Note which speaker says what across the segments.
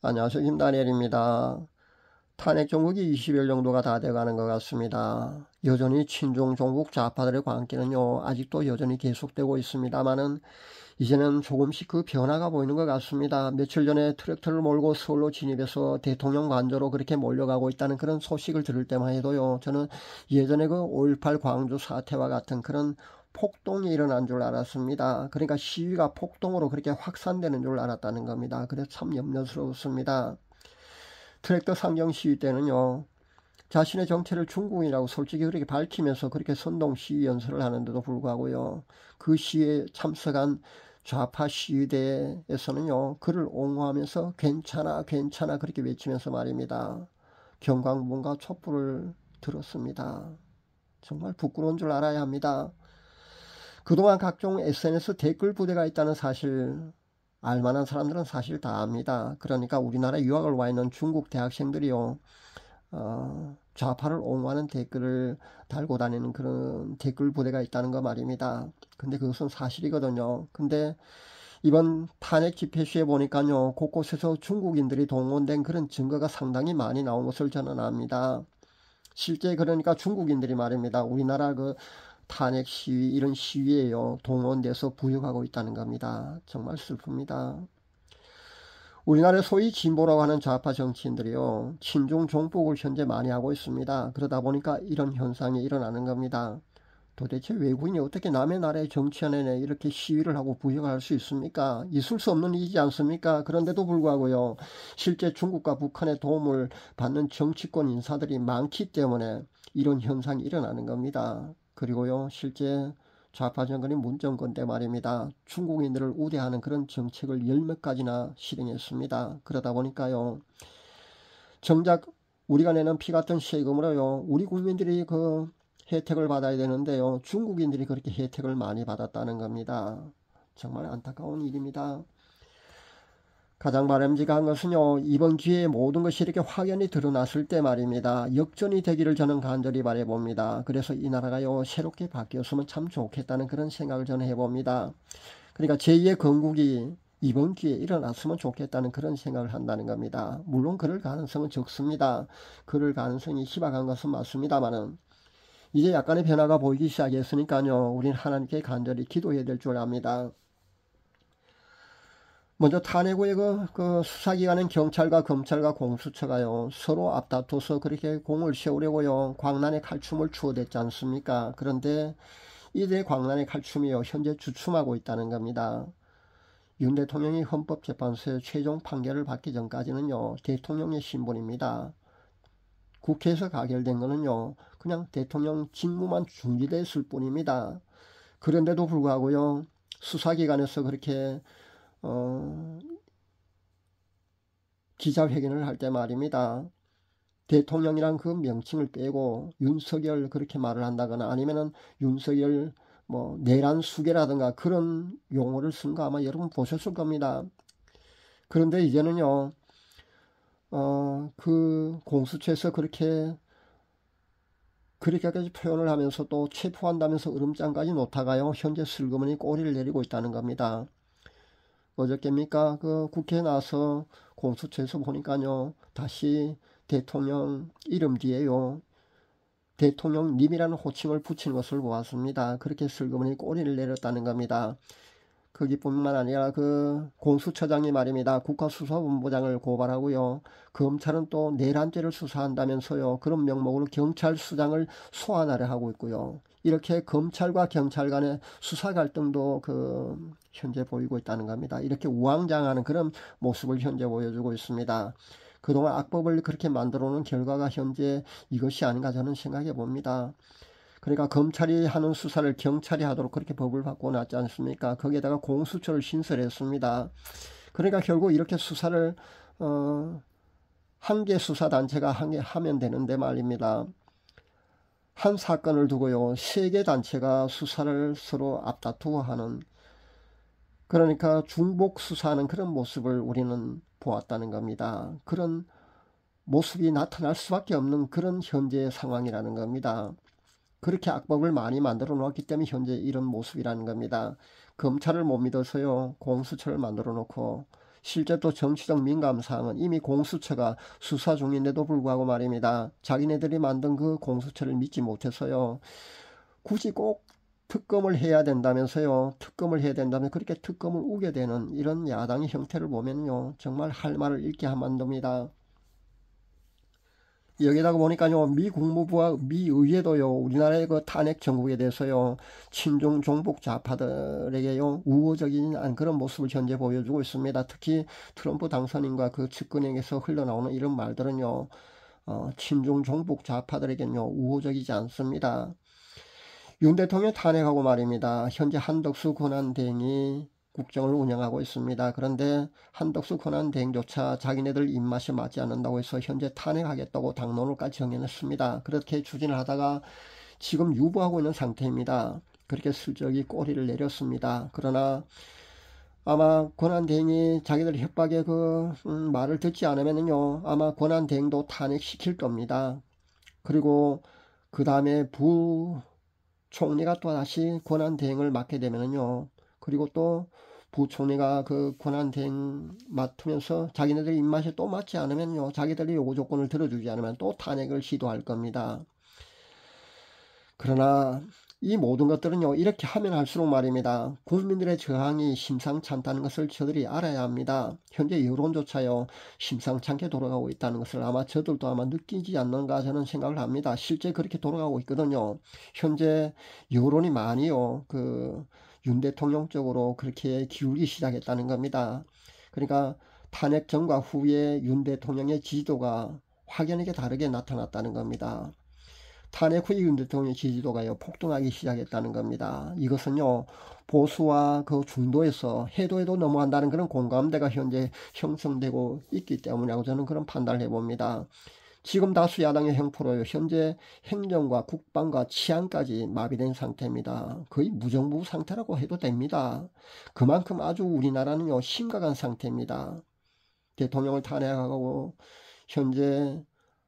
Speaker 1: 안녕하세요. 김다니엘입니다. 탄핵 정국이 20일 정도가 다 돼가는 것 같습니다. 여전히 친중 종북 좌파들의 광기는요, 아직도 여전히 계속되고 있습니다만은, 이제는 조금씩 그 변화가 보이는 것 같습니다. 며칠 전에 트랙터를 몰고 서울로 진입해서 대통령 관저로 그렇게 몰려가고 있다는 그런 소식을 들을 때만 해도요, 저는 예전에 그 5.18 광주 사태와 같은 그런 폭동이 일어난 줄 알았습니다. 그러니까 시위가 폭동으로 그렇게 확산되는 줄 알았다는 겁니다. 그래서 참 염려스럽습니다. 트랙터 상경 시위 때는요, 자신의 정체를 중국인이라고 솔직히 그렇게 밝히면서 그렇게 선동 시위 연설을 하는데도 불구하고요, 그 시위에 참석한 좌파 시위대에서는요, 그를 옹호하면서 괜찮아 괜찮아 그렇게 외치면서 말입니다, 경광봉과 촛불을 들었습니다. 정말 부끄러운 줄 알아야 합니다. 그동안 각종 SNS 댓글 부대가 있다는 사실 알만한 사람들은 사실 다 압니다. 그러니까 우리나라 유학을 와 있는 중국 대학생들이요, 좌파를 옹호하는 댓글을 달고 다니는 그런 댓글 부대가 있다는 거 말입니다. 근데 그것은 사실이거든요. 근데 이번 탄핵 집회 시에 보니까요, 곳곳에서 중국인들이 동원된 그런 증거가 상당히 많이 나온 것을 저는 압니다. 실제 그러니까 중국인들이 말입니다, 우리나라 그 탄핵 시위, 이런 시위에요, 동원돼서 부역하고 있다는 겁니다. 정말 슬픕니다. 우리나라의 소위 진보라고 하는 좌파 정치인들이요, 친중 종북을 현재 많이 하고 있습니다. 그러다 보니까 이런 현상이 일어나는 겁니다. 도대체 외국인이 어떻게 남의 나라의 정치인에 이렇게 시위를 하고 부역할 수 있습니까? 있을 수 없는 일이지 않습니까? 그런데도 불구하고요, 실제 중국과 북한의 도움을 받는 정치권 인사들이 많기 때문에 이런 현상이 일어나는 겁니다. 그리고요, 실제 좌파 정권인 문정권 때 말입니다, 중국인들을 우대하는 그런 정책을 열몇 가지나 실행했습니다. 그러다 보니까요, 정작 우리가 내는 피 같은 세금으로요, 우리 국민들이 그 혜택을 받아야 되는데요, 중국인들이 그렇게 혜택을 많이 받았다는 겁니다. 정말 안타까운 일입니다. 가장 바람직한 것은요, 이번 기회에 모든 것이 이렇게 확연히 드러났을 때 말입니다, 역전이 되기를 저는 간절히 바라봅니다. 그래서 이 나라가요, 새롭게 바뀌었으면 참 좋겠다는 그런 생각을 저는 해봅니다. 그러니까 제2의 건국이 이번 기회에 일어났으면 좋겠다는 그런 생각을 한다는 겁니다. 물론 그럴 가능성은 적습니다. 그럴 가능성이 희박한 것은 맞습니다만은, 이제 약간의 변화가 보이기 시작했으니까요, 우린 하나님께 간절히 기도해야 될 줄 압니다. 먼저 탄핵 후에 그 수사기관인 경찰과 검찰과 공수처가요, 서로 앞다퉈서 그렇게 공을 세우려고요, 광란의 칼춤을 추어댔지 않습니까? 그런데 이들의 광란의 칼춤이요, 현재 주춤하고 있다는 겁니다. 윤 대통령이 헌법재판소의 최종 판결을 받기 전까지는요, 대통령의 신분입니다. 국회에서 가결된 거는요, 그냥 대통령 직무만 중지됐을 뿐입니다. 그런데도 불구하고요, 수사기관에서 그렇게 기자회견을 할 때 말입니다, 대통령이란 그 명칭을 빼고 윤석열 그렇게 말을 한다거나 아니면은 윤석열 뭐 내란 수계라든가 그런 용어를 쓴 거 아마 여러분 보셨을 겁니다. 그런데 이제는요, 그 공수처에서 그렇게까지 표현을 하면서 또 체포한다면서 으름장까지 놓다가요, 현재 슬그머니 꼬리를 내리고 있다는 겁니다. 어저께입니까? 그 국회에 나와서 공수처에서 보니까요, 다시 대통령 이름 뒤에요, 대통령님이라는 호칭을 붙이는 것을 보았습니다. 그렇게 슬그머니 꼬리를 내렸다는 겁니다. 거기뿐만 아니라 그 공수처장이 말입니다, 국가수사본부장을 고발하고요, 검찰은 또 내란죄를 수사한다면서요, 그런 명목으로 경찰수장을 소환하려 하고 있고요, 이렇게 검찰과 경찰 간의 수사 갈등도 현재 보이고 있다는 겁니다. 이렇게 우왕좌왕하는 그런 모습을 현재 보여주고 있습니다. 그동안 악법을 그렇게 만들어 놓은 결과가 현재 이것이 아닌가 저는 생각해 봅니다. 그러니까 검찰이 하는 수사를 경찰이 하도록 그렇게 법을 바꿔놨지 않습니까? 거기에다가 공수처를 신설했습니다. 그러니까 결국 이렇게 수사를 한 개 수사단체가 하면 되는데 말입니다, 한 사건을 두고요, 세 개 단체가 수사를 서로 앞다투어 하는, 그러니까 중복 수사하는 그런 모습을 우리는 보았다는 겁니다. 그런 모습이 나타날 수밖에 없는 그런 현재의 상황이라는 겁니다. 그렇게 악법을 많이 만들어 놓았기 때문에 현재 이런 모습이라는 겁니다. 검찰을 못 믿어서요, 공수처를 만들어 놓고 실제 또 정치적 민감사항은 이미 공수처가 수사 중인데도 불구하고 말입니다. 자기네들이 만든 그 공수처를 믿지 못해서요. 굳이 꼭 특검을 해야 된다면서요. 특검을 해야 된다면 그렇게 특검을 우게 되는 이런 야당의 형태를 보면요. 정말 할 말을 잃게 만듭니다. 여기다가 보니까요, 미 국무부와 미 의회도요, 우리나라의 그 탄핵 정국에 대해서요, 친중 종북 좌파들에게요, 우호적인 그런 모습을 현재 보여주고 있습니다. 특히 트럼프 당선인과 그 측근에게서 흘러나오는 이런 말들은요, 친중 종북 좌파들에게는요, 우호적이지 않습니다. 윤 대통령 탄핵하고 말입니다. 현재 한덕수 권한대행이 국정을 운영하고 있습니다. 그런데 한덕수 권한대행조차 자기네들 입맛에 맞지 않는다고 해서 현재 탄핵하겠다고 당론을까지 정해냈습니다. 그렇게 추진을 하다가 지금 유보하고 있는 상태입니다. 그렇게 슬쩍이 꼬리를 내렸습니다. 그러나 아마 권한대행이 자기들 협박의 그 말을 듣지 않으면요, 아마 권한대행도 탄핵시킬 겁니다. 그리고 그 다음에 부총리가 또 다시 권한대행을 맡게 되면요, 그리고 또 부총리가 그 권한대행 맡으면서 자기네들이 입맛에 또 맞지 않으면요, 자기들이 요구 조건을 들어주지 않으면 또 탄핵을 시도할 겁니다. 그러나 이 모든 것들은요, 이렇게 하면 할수록 말입니다, 국민들의 저항이 심상찮다는 것을 저들이 알아야 합니다. 현재 여론조차요, 심상찮게 돌아가고 있다는 것을 아마 저들도 아마 느끼지 않는가 저는 생각을 합니다. 실제 그렇게 돌아가고 있거든요. 현재 여론이 많이요, 윤 대통령 쪽으로 그렇게 기울기 시작했다는 겁니다. 그러니까 탄핵 전과 후에 윤 대통령의 지지도가 확연하게 다르게 나타났다는 겁니다. 탄핵 후 윤 대통령의 지지도가요, 폭등하기 시작했다는 겁니다. 이것은요, 보수와 그 중도에서 해도 넘어간다는 그런 공감대가 현재 형성되고 있기 때문이라고 저는 그런 판단을 해봅니다. 지금 다수 야당의 형포로요, 현재 행정과 국방과 치안까지 마비된 상태입니다. 거의 무정부 상태라고 해도 됩니다. 그만큼 아주 우리나라는요, 심각한 상태입니다. 대통령을 탄핵하고 현재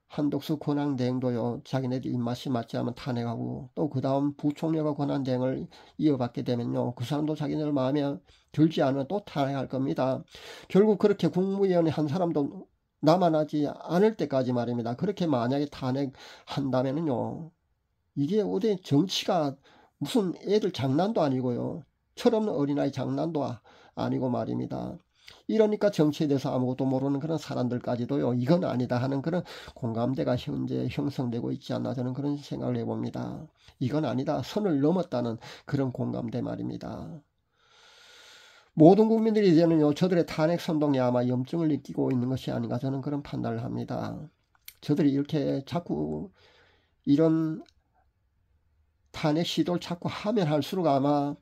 Speaker 1: 한덕수 권한대행도요, 자기네들 입맛이 맞지 않으면 탄핵하고, 또 그 다음 부총리가 권한대행을 이어받게 되면요, 그 사람도 자기네들 마음에 들지 않으면 또 탄핵할 겁니다. 결국 그렇게 국무위원회 한 사람도 남아나지 않을 때까지 말입니다. 그렇게 만약에 탄핵한다면요, 이게 어디 정치가 무슨 애들 장난도 아니고요, 철없는 어린아이 장난도 아니고 말입니다. 이러니까 정치에 대해서 아무것도 모르는 그런 사람들까지도요, 이건 아니다 하는 그런 공감대가 현재 형성되고 있지 않나 저는 그런 생각을 해봅니다. 이건 아니다, 선을 넘었다는 그런 공감대 말입니다. 모든 국민들이 이제는요, 저들의 탄핵 선동에 아마 염증을 느끼고 있는 것이 아닌가 저는 그런 판단을 합니다. 저들이 이렇게 자꾸 이런 탄핵 시도를 자꾸 하면 할수록 아마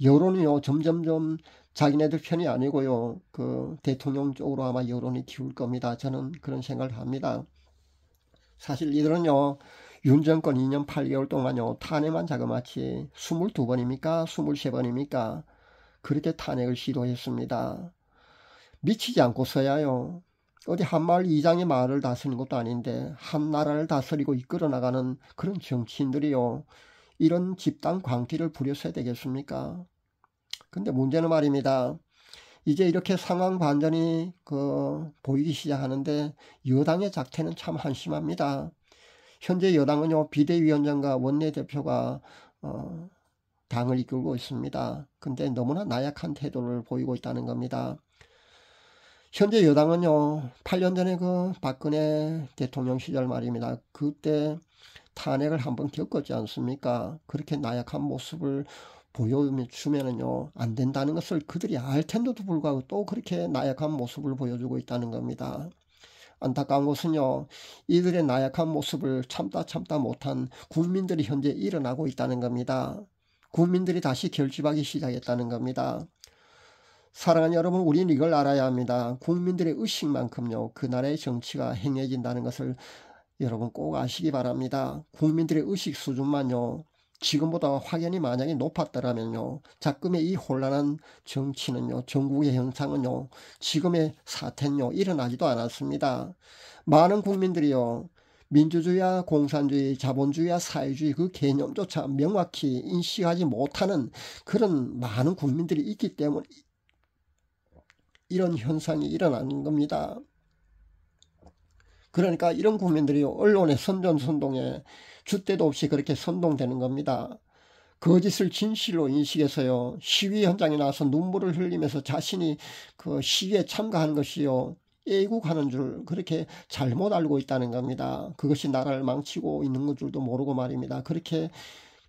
Speaker 1: 여론이요, 점점점 자기네들 편이 아니고요, 그 대통령 쪽으로 아마 여론이 기울 겁니다. 저는 그런 생각을 합니다. 사실 이들은요, 윤 정권 2년 8개월 동안요, 탄핵만 자그마치 22번입니까? 23번입니까? 그렇게 탄핵을 시도했습니다. 미치지 않고서야요, 어디 한마을 이장의 마을을 다스리는 것도 아닌데 한 나라를 다스리고 이끌어 나가는 그런 정치인들이요, 이런 집단 광기를 부렸어야 되겠습니까? 근데 문제는 말입니다, 이제 이렇게 상황 반전이 보이기 시작하는데 여당의 작태는 참 한심합니다. 현재 여당은요, 비대위원장과 원내대표가 당을 이끌고 있습니다. 근데 너무나 나약한 태도를 보이고 있다는 겁니다. 현재 여당은요, 8년 전에 그 박근혜 대통령 시절 말입니다, 그때 탄핵을 한번 겪었지 않습니까? 그렇게 나약한 모습을 보여주면은요, 안 된다는 것을 그들이 알 텐데도 불구하고 또 그렇게 나약한 모습을 보여주고 있다는 겁니다. 안타까운 것은요, 이들의 나약한 모습을 참다 못한 국민들이 현재 일어나고 있다는 겁니다. 국민들이 다시 결집하기 시작했다는 겁니다. 사랑하는 여러분, 우리는 이걸 알아야 합니다. 국민들의 의식만큼요, 그 나라의 정치가 행해진다는 것을 여러분 꼭 아시기 바랍니다. 국민들의 의식 수준만요, 지금보다 확연히 만약에 높았더라면요, 자금의 이 혼란한 정치는요, 전국의 현상은요, 지금의 사태는요, 일어나지도 않았습니다. 많은 국민들이요, 민주주의와 공산주의, 자본주의와 사회주의 그 개념조차 명확히 인식하지 못하는 그런 많은 국민들이 있기 때문에 이런 현상이 일어나는 겁니다. 그러니까 이런 국민들이 언론의 선전선동에 줏대도 없이 그렇게 선동되는 겁니다. 거짓을 진실로 인식해서요, 시위 현장에 나와서 눈물을 흘리면서 자신이 그 시위에 참가하는 것이요, 애국하는 줄 그렇게 잘못 알고 있다는 겁니다. 그것이 나라를 망치고 있는 줄도 모르고 말입니다. 그렇게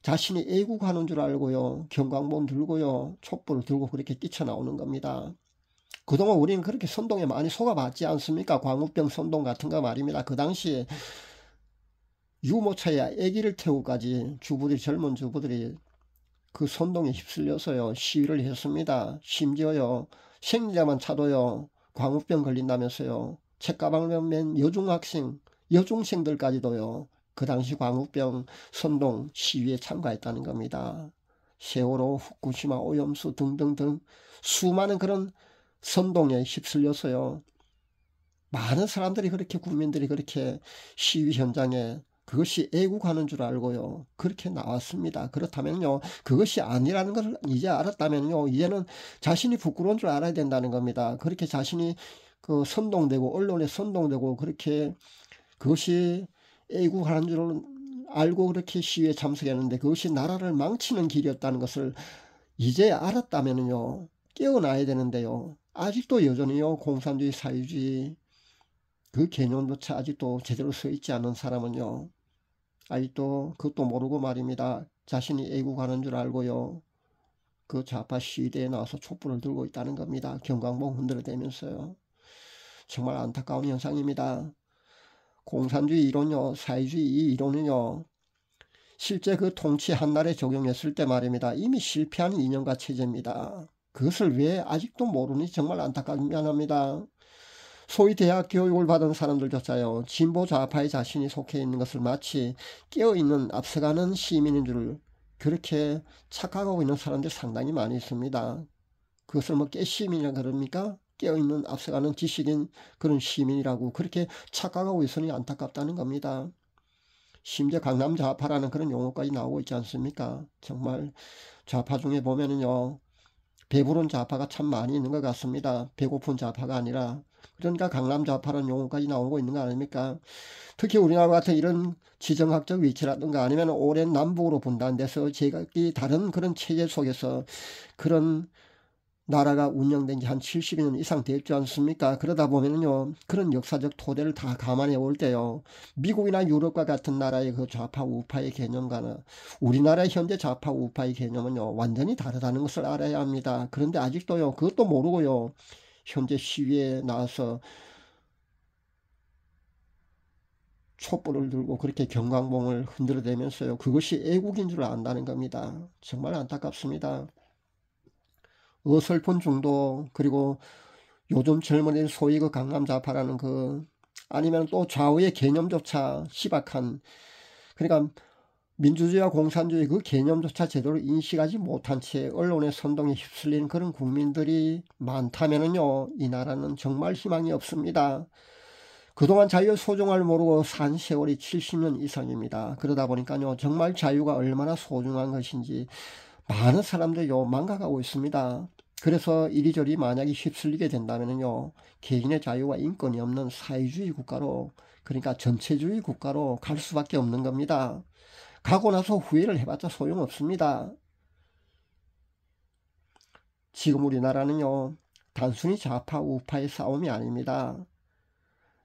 Speaker 1: 자신이 애국하는 줄 알고요, 경광봉 들고요, 촛불을 들고 그렇게 뛰쳐나오는 겁니다. 그동안 우리는 그렇게 선동에 많이 속아봤지 않습니까? 광우병 선동 같은 거 말입니다. 그 당시에 유모차에 아기를 태우고까지 주부들이, 젊은 주부들이 그 선동에 휩쓸려서요, 시위를 했습니다. 심지어요, 생리자만 차도요, 광우병 걸린다면서요, 책가방을 맨 여중생들까지도요, 그 당시 광우병 선동 시위에 참가했다는 겁니다. 세월호, 후쿠시마, 오염수 등등등 수많은 그런 선동에 휩쓸려서요, 많은 사람들이 그렇게, 국민들이 그렇게 시위 현장에 그것이 애국하는 줄 알고요, 그렇게 나왔습니다. 그렇다면요, 그것이 아니라는 것을 이제 알았다면요, 이제는 자신이 부끄러운 줄 알아야 된다는 겁니다. 그렇게 자신이 그 선동되고 언론에 선동되고 그렇게 그것이 애국하는 줄 알고 그렇게 시위에 참석했는데 그것이 나라를 망치는 길이었다는 것을 이제 알았다면요, 깨어나야 되는데요, 아직도 여전히요, 공산주의, 사회주의 그 개념조차 아직도 제대로 서 있지 않은 사람은요, 아직도 그것도 모르고 말입니다. 자신이 애국하는 줄 알고요, 그 좌파 시위대에 나와서 촛불을 들고 있다는 겁니다. 경광봉 흔들어대면서요. 정말 안타까운 현상입니다. 공산주의 이론요, 사회주의 이 이론은요, 실제 그 통치 한날에 적용했을 때 말입니다, 이미 실패한 이념과 체제입니다. 그것을 왜 아직도 모르니 정말 안타깝고 미안합니다. 소위 대학 교육을 받은 사람들조차요, 진보 좌파에 자신이 속해 있는 것을 마치 깨어있는 앞서가는 시민인 줄 그렇게 착각하고 있는 사람들이 상당히 많이 있습니다. 그것을 뭐 깨시민이라 그럽니까? 깨어있는 앞서가는 지식인 그런 시민이라고 그렇게 착각하고 있으니 안타깝다는 겁니다. 심지어 강남 좌파라는 그런 용어까지 나오고 있지 않습니까? 정말 좌파 중에 보면은요, 배부른 좌파가 참 많이 있는 것 같습니다. 배고픈 좌파가 아니라. 그러니까 강남 좌파라는 용어까지 나오고 있는 거 아닙니까? 특히 우리나라 같은 이런 지정학적 위치라든가 아니면 오랜 남북으로 분단돼서 제각기 다른 그런 체제 속에서 그런 나라가 운영된 지 한 70년 이상 됐지 않습니까? 그러다 보면요, 그런 역사적 토대를 다 감안해 볼 때요, 미국이나 유럽과 같은 나라의 그 좌파 우파의 개념과는 우리나라의 현재 좌파 우파의 개념은요, 완전히 다르다는 것을 알아야 합니다. 그런데 아직도요, 그것도 모르고요, 현재 시위에 나와서 촛불을 들고 그렇게 경광봉을 흔들어대면서요, 그것이 애국인 줄 안다는 겁니다. 정말 안타깝습니다. 어설픈 중도, 그리고 요즘 젊은이들 소위 그 강남 좌파라는 그, 아니면 또 좌우의 개념조차 희박한, 그러니까 민주주의와 공산주의 그 개념조차 제대로 인식하지 못한 채 언론의 선동에 휩쓸린 그런 국민들이 많다면은요, 이 나라는 정말 희망이 없습니다. 그동안 자유의 소중함을 모르고 산 세월이 70년 이상입니다. 그러다 보니까요, 정말 자유가 얼마나 소중한 것인지 많은 사람들이요, 망각하고 있습니다. 그래서 이리저리 만약에 휩쓸리게 된다면요, 개인의 자유와 인권이 없는 사회주의 국가로, 그러니까 전체주의 국가로 갈 수밖에 없는 겁니다. 가고 나서 후회를 해봤자 소용없습니다. 지금 우리나라는요, 단순히 좌파 우파의 싸움이 아닙니다.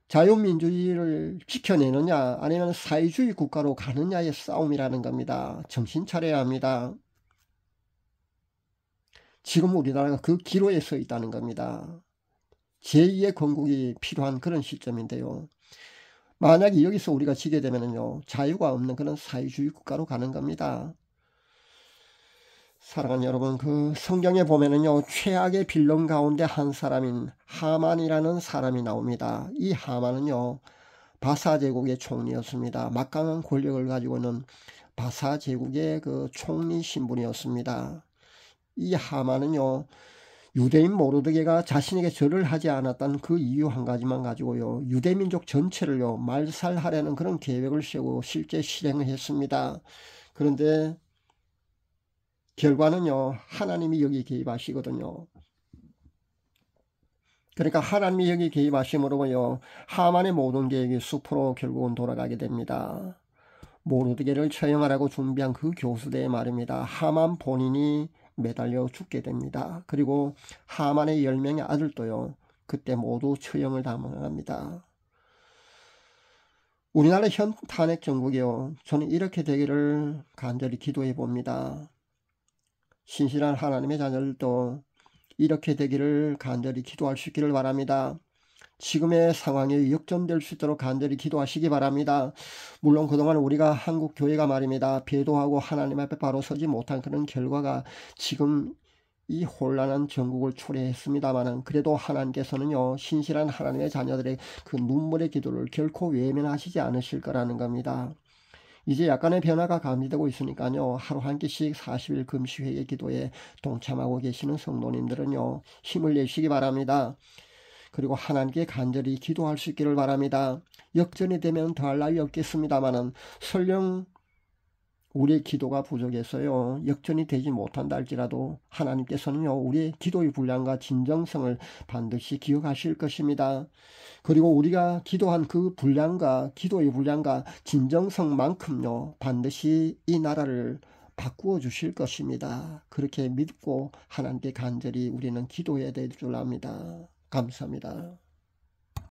Speaker 1: 자유민주주의를 지켜내느냐 아니면 사회주의 국가로 가느냐의 싸움이라는 겁니다. 정신 차려야 합니다. 지금 우리나라가 그 기로에 서 있다는 겁니다. 제2의 건국이 필요한 그런 시점인데요, 만약에 여기서 우리가 지게 되면요, 자유가 없는 그런 사회주의 국가로 가는 겁니다. 사랑하는 여러분, 그 성경에 보면은요, 최악의 빌런 가운데 한 사람인 하만이라는 사람이 나옵니다. 이 하만은요, 바사 제국의 총리였습니다. 막강한 권력을 가지고 있는 바사 제국의 그 총리 신분이었습니다. 이 하만은요, 유대인 모르드게가 자신에게 절을 하지 않았다는 그 이유 한 가지만 가지고요, 유대민족 전체를요, 말살하려는 그런 계획을 세우고 실제 실행을 했습니다. 그런데 결과는요, 하나님이 여기 개입하시거든요. 그러니까 하나님이 여기 개입하심으로요 하만의 모든 계획이 숲으로 결국은 돌아가게 됩니다. 모르드게를 처형하라고 준비한 그 교수대의 말입니다. 하만 본인이 매달려 죽게 됩니다. 그리고 하만의 10명의 아들도요 그때 모두 처형을 당합니다. 우리나라 현 탄핵 정국이요 저는 이렇게 되기를 간절히 기도해 봅니다. 신실한 하나님의 자녀들도 이렇게 되기를 간절히 기도할 수 있기를 바랍니다. 지금의 상황이 역전될 수 있도록 간절히 기도하시기 바랍니다. 물론 그동안 우리가 한국 교회가 말입니다. 배도하고 하나님 앞에 바로 서지 못한 그런 결과가 지금 이 혼란한 전국을 초래했습니다마는 그래도 하나님께서는요 신실한 하나님의 자녀들의 그 눈물의 기도를 결코 외면하시지 않으실 거라는 겁니다. 이제 약간의 변화가 감지되고 있으니까요 하루 한 끼씩 40일 금시회의 기도에 동참하고 계시는 성도님들은요 힘을 내시기 바랍니다. 그리고 하나님께 간절히 기도할 수 있기를 바랍니다. 역전이 되면 더할 나위 없겠습니다마는 설령 우리의 기도가 부족해서요 역전이 되지 못한다 할지라도 하나님께서는요 우리의 기도의 분량과 진정성을 반드시 기억하실 것입니다. 그리고 우리가 기도한 그 분량과 기도의 분량과 진정성만큼요 반드시 이 나라를 바꾸어 주실 것입니다. 그렇게 믿고 하나님께 간절히 우리는 기도해야 될 줄 압니다. 감사합니다.